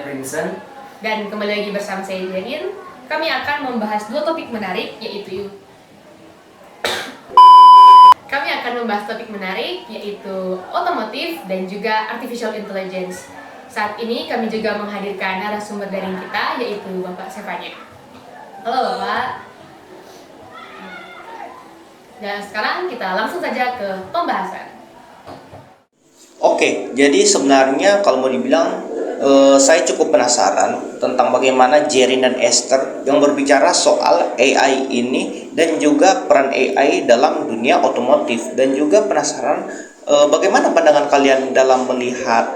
saya Prinsen. Dan kembali lagi bersama saya Janin. Kami akan membahas dua topik menarik, yaitu otomotif dan juga artificial intelligence. Saat ini kami juga menghadirkan narasumber daring kita, yaitu Bapak Stefania. Halo Bapak. Dan sekarang kita langsung saja ke pembahasan. Oke, jadi sebenarnya kalau mau dibilang saya cukup penasaran tentang bagaimana Jerin dan Esther yang berbicara soal AI ini dan juga peran AI dalam dunia otomotif, dan juga penasaran bagaimana pandangan kalian dalam melihat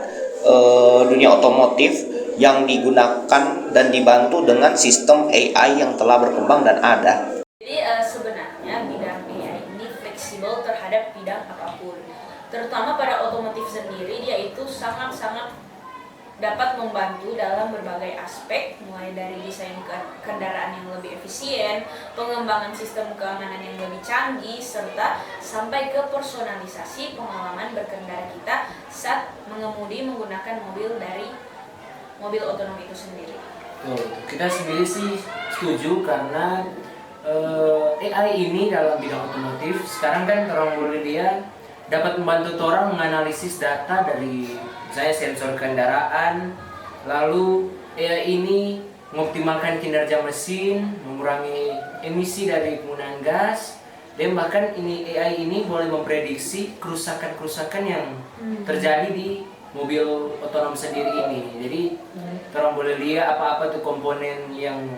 dunia otomotif yang digunakan dan dibantu dengan sistem AI yang telah berkembang dan ada. Jadi sebenarnya bidang AI ini fleksibel terhadap bidang apapun. Terutama pada otomotif sendiri, dia itu sangat-sangat dapat membantu dalam berbagai aspek, mulai dari desain kendaraan yang lebih efisien, pengembangan sistem keamanan yang lebih canggih, serta sampai ke personalisasi pengalaman berkendara kita saat mengemudi menggunakan mobil otonom itu sendiri. Kita sendiri sih setuju karena AI ini dalam bidang otomotif sekarang kan orang boleh dia dapat membantu orang menganalisis data dari misalnya sensor kendaraan, lalu AI ini mengoptimalkan kinerja mesin, mengurangi emisi dari penggunaan gas, dan bahkan AI ini boleh memprediksi kerusakan-kerusakan yang terjadi di mobil otonom sendiri ini. Jadi orang boleh lihat apa-apa tuh komponen yang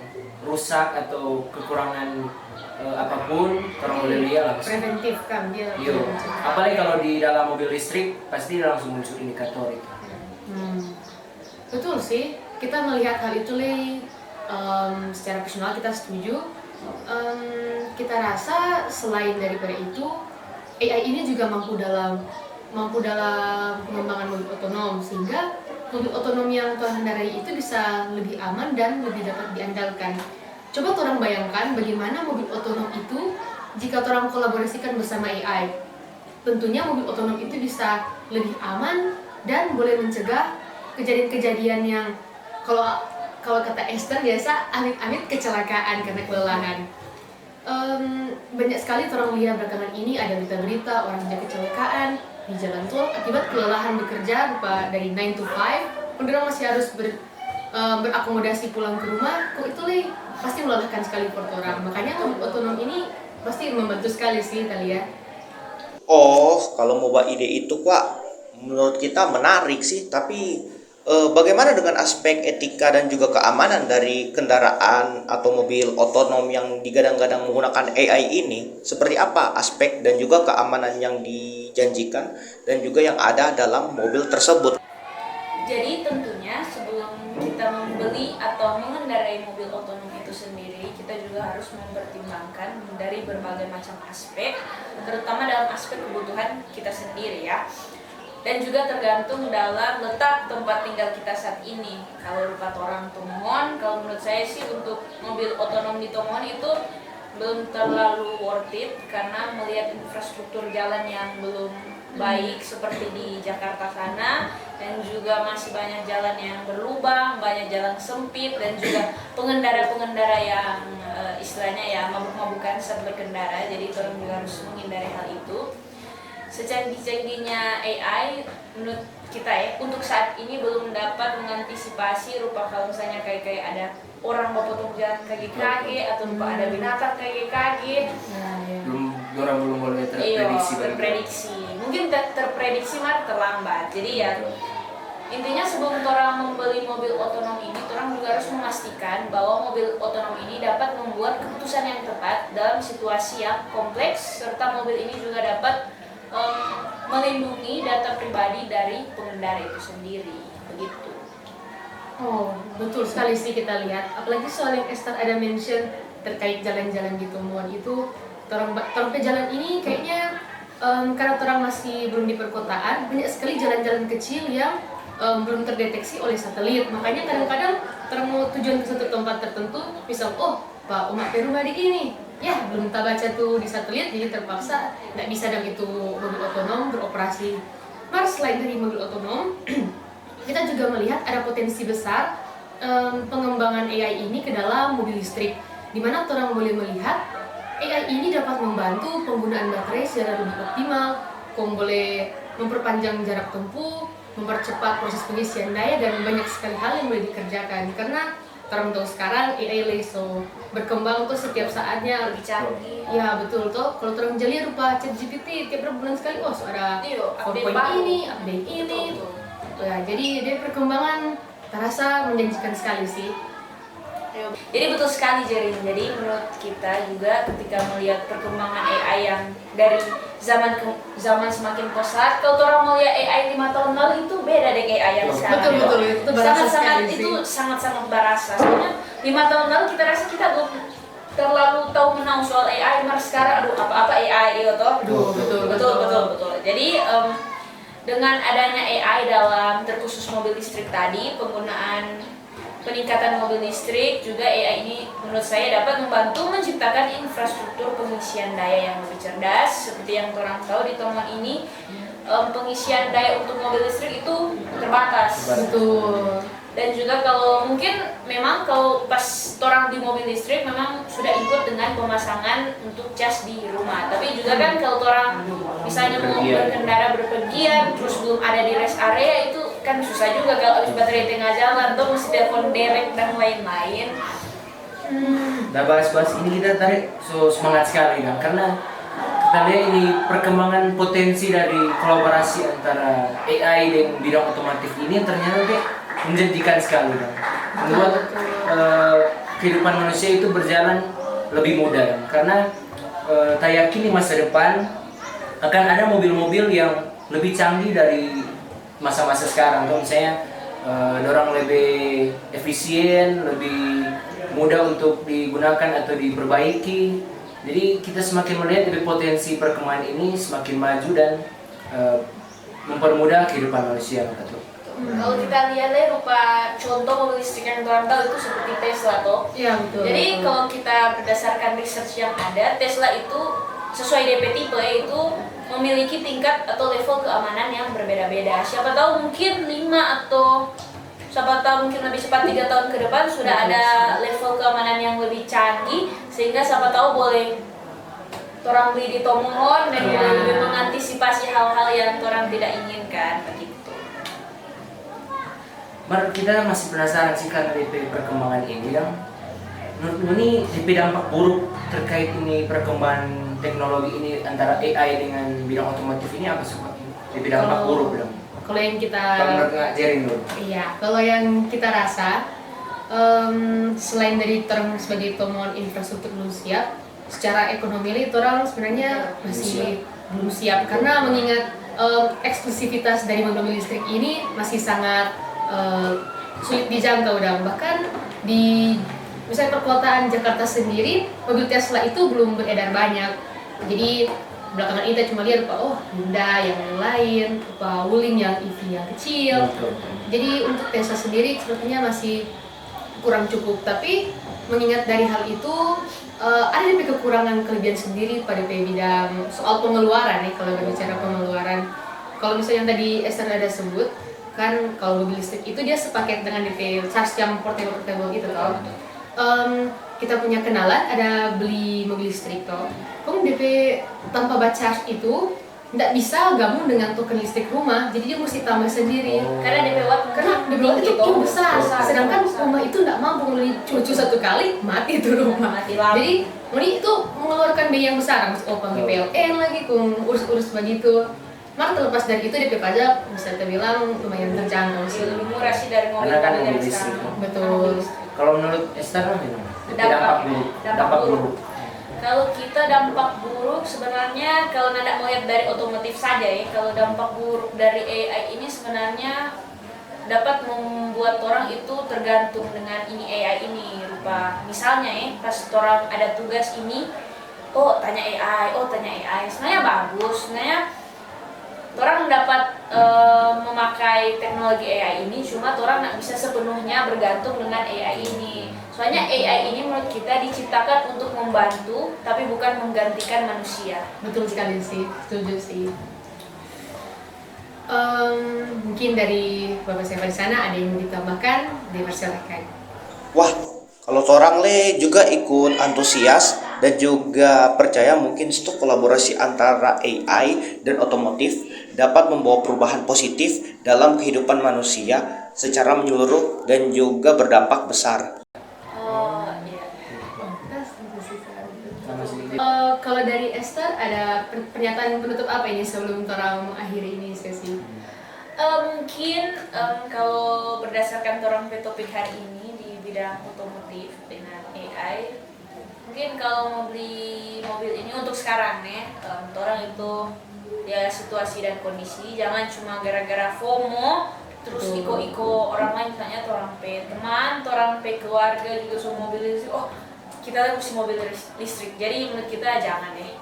rusak atau kekurangan apapun, orang boleh lihat langsung. Preventif kan dia. Apalagi kalau di dalam mobil listrik pasti langsung muncul indikator itu. Betul sih, kita melihat hal itu secara personal kita setuju. Kita rasa selain daripada itu, AI ini juga mampu dalam pengembangan mobil otonom, sehingga mobil otonom yang telah mengendarai itu bisa lebih aman dan lebih dapat diandalkan. Coba orang bayangkan bagaimana mobil otonom itu jika orang kolaborasikan bersama AI. Tentunya mobil otonom itu bisa lebih aman dan boleh mencegah kejadian-kejadian yang kalau kata Esther biasa amit-amit kecelakaan karena kelelahan. Banyak sekali orang lihat belakangan ini ada berita-berita orang yang kecelakaan di jalan tol akibat kelelahan bekerja dari 9 to 5. Orang masih harus berakomodasi pulang ke rumah. Kok itu pasti melelahkan sekali buat orang. Makanya mobil otonom ini pasti membantu sekali sih kalian. Oh, kalau mau buat ide itu, Pak, menurut kita menarik sih. Tapi bagaimana dengan aspek etika dan juga keamanan dari kendaraan atau mobil otonom yang digadang-gadang menggunakan AI ini? Seperti apa aspek dan juga keamanan yang dijanjikan dan juga yang ada dalam mobil tersebut? Jadi tentunya sebelum kita membeli atau mengendarai mobil otonom itu sendiri, kita juga harus mempertimbangkan dari berbagai macam aspek, terutama dalam aspek kebutuhan kita sendiri ya. Dan juga tergantung dalam letak tempat tinggal kita saat ini. Kalau rupa orang Tomohon, kalau menurut saya sih untuk mobil otonom di Tomohon itu belum terlalu worth it, karena melihat infrastruktur jalan yang belum baik seperti di Jakarta sana, dan juga masih banyak jalan yang berlubang, banyak jalan sempit, dan juga pengendara-pengendara yang istilahnya ya mabuk-mabukan saat berkendara. Jadi orang juga harus menghindari hal itu. Secanggih-canggihnya AI menurut kita ya, untuk saat ini belum dapat mengantisipasi rupa kalau misalnya kayak ada orang potong jalan kaki atau rupa ada binatang kaki. Belum boleh terprediksi. Mungkin terprediksi mah terlambat. Jadi ya intinya sebelum orang membeli mobil otonom ini, orang juga harus memastikan bahwa mobil otonom ini dapat membuat keputusan yang tepat dalam situasi yang kompleks, serta mobil ini juga dapat melindungi data pribadi dari pengendara itu sendiri, begitu. Oh, betul sekali sih kita lihat. Apalagi soal yang Esther ada mention terkait jalan-jalan di Tomohon itu, terang jalan ini kayaknya karena orang masih belum di perkotaan, banyak sekali jalan-jalan kecil yang belum terdeteksi oleh satelit. Makanya kadang-kadang orang mau tujuan ke satu tempat tertentu, misal Pak Umat Peru di ini, ya belum tak baca tuh di satelit, jadi terpaksa nggak bisa dan itu mobil otonom beroperasi. Mars selain dari mobil otonom kita juga melihat ada potensi besar pengembangan AI ini ke dalam mobil listrik, di mana orang boleh melihat AI ini dapat membantu penggunaan baterai secara lebih optimal, boleh memperpanjang jarak tempuh, mempercepat proses pengisian daya, dan banyak sekali hal yang boleh dikerjakan. Karena orang tahu sekarang AI so berkembang tuh setiap saatnya lebih canggih. Ya betul tuh. Kalau orang jeli rupa ChatGPT tiap berapa bulan sekali, oh so ada update 4.0 ini, update ini. Ya, jadi dia perkembangan terasa menjanjikan sekali sih. Jadi betul sekali Jerin. Jadi menurut kita juga ketika melihat perkembangan AI yang dari zaman ke zaman semakin pesat, kalau orang melihat AI 5 tahun lalu itu beda dengan AI yang sekarang. Betul itu berasa sekali sih. Itu sangat-sangat berasa. Soalnya 5 tahun lalu kita rasa kita belum terlalu tahu menau soal AI, mar sekarang aduh apa-apa AI itu toh. Betul. Jadi dengan adanya AI dalam terkhusus mobil listrik tadi, peningkatan mobil listrik juga AI ini menurut saya dapat membantu menciptakan infrastruktur pengisian daya yang lebih cerdas. Seperti yang orang tahu di Tomon ini pengisian daya untuk mobil listrik itu terbatas. Betul. Dan juga kalau mungkin memang kalau pas orang di mobil listrik memang sudah ikut dengan pemasangan untuk cas di rumah. Tapi juga kan kalau orang misalnya mau berkendara berpergian terus belum ada di rest area, itu kan susah juga kalau habis baterai tengah jalan tuh mesti telepon derek dan lain-lain. Nah, bahas-bahas ini kita tarik semangat sekali kan, karena kita lihat ini perkembangan potensi dari kolaborasi antara AI dan bidang otomotif ini ternyata menjanjikan sekali kan, membuat kehidupan manusia itu berjalan lebih mudah, karena tak yakin di masa depan akan ada mobil-mobil yang lebih canggih dari masa-masa sekarang tuh, misalnya dorang lebih efisien, lebih mudah untuk digunakan atau diperbaiki. Jadi kita semakin melihat dari potensi perkembangan ini semakin maju dan mempermudah kehidupan manusia. Kalau kita lihat rupa contoh mobil listrik yang orang tahu itu seperti Tesla toh. Iya betul. Jadi kalau kita berdasarkan research yang ada, Tesla itu sesuai DP tipe itu memiliki tingkat atau level keamanan yang berbeda-beda. Siapa tahu mungkin 5 atau siapa tahu mungkin lebih cepat 3 tahun ke depan sudah ada level keamanan yang lebih canggih, sehingga siapa tahu boleh orang beli di Tomohon dan lebih mengantisipasi hal-hal yang orang tidak inginkan begitu. Kita masih penasaran sih karena DP perkembangan ini yang menurut ini DP dampak buruk terkait ini perkembangan teknologi ini antara AI dengan bidang otomotif ini apa sih Pak? DP dampak buruk bilang. Kalau yang kita ngajarin dulu. Iya, kalau yang kita rasa selain dari term sebagai Tomon infrastruktur belum siap, secara ekonomi itu orang sebenarnya masih belum siap, karena mengingat eksklusivitas dari mobil listrik ini masih sangat sulit dijangkau, dan bahkan di misalnya perkotaan Jakarta sendiri mobil Tesla itu belum beredar banyak. Jadi belakangan ini kita cuma lihat Hyundai yang lain, Wuling yang EV yang kecil. Jadi untuk Tesla sendiri sepertinya masih kurang cukup. Tapi mengingat dari hal itu ada kekurangan kelebihan sendiri pada bidang soal pengeluaran nih. Kalau berbicara pengeluaran, kalau misalnya yang tadi Esther ada sebut kan, kalau mobil listrik itu dia sepaket dengan DP charge yang portable gitu toh. Kita punya kenalan ada beli mobil listrik toh, DP tanpa charge itu tidak bisa gabung dengan token listrik rumah, jadi dia mesti tambah sendiri. Karena DP watt itu besar, sedangkan rumah itu tidak mampu membeli cucu satu kali mati tuh rumah. Jadi itu mengeluarkan biaya yang besar, panggil PLN lagi, urus begitu. Maka terlepas dari itu DP pajak bisa terbilang lumayan terjangkau sih. Lebih murah sih dari mobil yang sekarang. Betul. Kalau menurut Esther dampak buruk. Kalau kita dampak buruk sebenarnya kalau nggak mau lihat dari otomotif saja ya, kalau dampak buruk dari AI ini sebenarnya dapat membuat orang itu tergantung dengan ini AI ini, rupa misalnya pas orang ada tugas ini, tanya AI, sebenarnya bagus, sebenarnya orang dapat memakai teknologi AI ini, cuma orang nggak bisa sepenuhnya bergantung dengan AI ini. Soalnya AI ini menurut kita diciptakan untuk membantu, tapi bukan menggantikan manusia. Betul sekali sih, setuju sih. Mungkin dari Bapak Seva di sana ada yang mau ditambahkan, dipersilakan. Wah, kalau orang le juga ikut antusias dan juga percaya mungkin satu kolaborasi antara AI dan otomotif dapat membawa perubahan positif dalam kehidupan manusia secara menyeluruh dan juga berdampak besar. Oh iya. Sama sedikit. Kalau dari Esther ada pernyataan penutup apa ini sebelum orang mengakhiri ini sesi? Mungkin kalau berdasarkan orang topik hari ini di bidang otomotif dengan AI, mungkin kalau mau beli mobil ini untuk sekarang ya, orang itu ya situasi dan kondisi, jangan cuma gara-gara FOMO terus iko-iko orang lain, misalnya orang pe teman, orang pe keluarga juga semua mobil listrik, oh kita harus mobil listrik, jadi menurut kita jangan deh.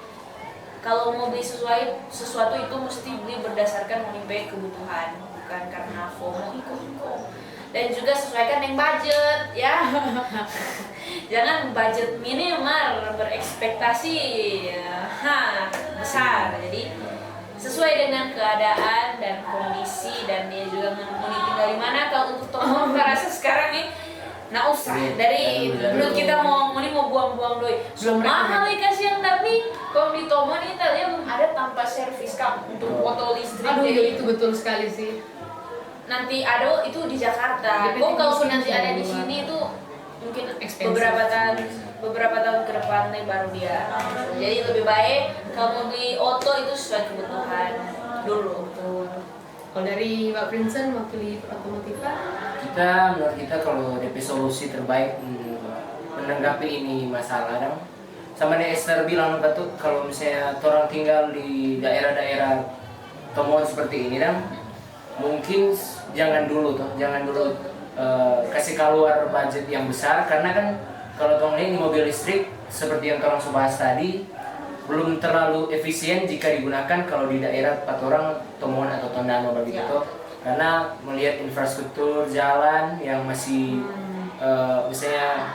Kalau mau beli sesuatu itu mesti beli berdasarkan menimpa kebutuhan, bukan karena FOMO iko-iko. Dan juga sesuaikan yang budget ya. Jangan budget minimal berekspektasi besar. Jadi sesuai dengan keadaan dan kondisi, dan dia juga mau tinggal di mana. Kalau untuk teman kita rasa sekarang nih nah usah, dari menurut kita mau buang-buang doi Belum mahal ya kasihan, tapi kalau di Tomo nih kita lihat ada tanpa servis kak untuk foto listrik. Aduh, jadi itu betul sekali sih. nanti ada itu di Jakarta. DPT Kalau di nanti sini ada di juga. sini itu mungkin Expensive. beberapa tahun ke depan nih baru dia. Jadi lebih baik kalau mau beli auto itu sesuai kebutuhan dulu. Kalau dari Mbak Prinsen mewakili otomotifan, Menurut kita kalau DP solusi terbaik menanggapi ini masalah dong. Sama nih Esther bilang betul, kalau misalnya orang tinggal di daerah-daerah temuan seperti ini dong, mungkin jangan dulu kasih keluar budget yang besar, karena kan kalau tong ini mobil listrik seperti yang orang bahas tadi belum terlalu efisien jika digunakan kalau di daerah tempat orang temuan atau tondano begitu toh. Karena melihat infrastruktur jalan yang masih misalnya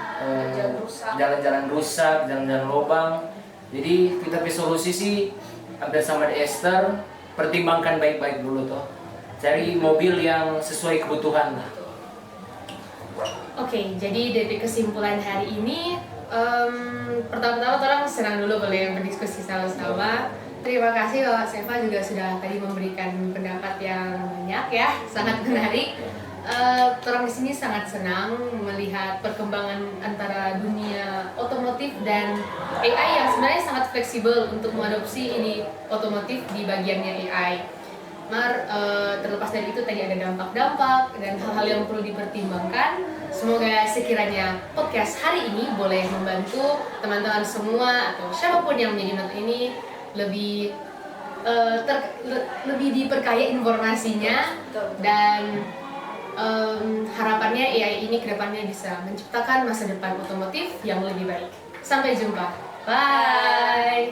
jalan-jalan rusak, jalan-jalan lubang. Jadi kita punya solusi sih hampir sama di Esther, pertimbangkan baik-baik dulu toh. Cari mobil yang sesuai kebutuhan lah. Oke, jadi dari kesimpulan hari ini, pertama-tama orang senang dulu boleh berdiskusi sama-sama. Terima kasih Bapak Seva juga sudah tadi memberikan pendapat yang banyak ya, sangat menarik. Orang di sini sangat senang melihat perkembangan antara dunia otomotif dan AI yang sebenarnya sangat fleksibel untuk mengadopsi ini otomotif di bagiannya AI. Terlepas dari itu tadi ada dampak-dampak dan hal-hal yang perlu dipertimbangkan. Semoga sekiranya podcast hari ini boleh membantu teman-teman semua atau siapapun yang menjadi nonton ini lebih diperkaya informasinya, dan harapannya AI ini kedepannya bisa menciptakan masa depan otomotif yang lebih baik. Sampai jumpa, bye.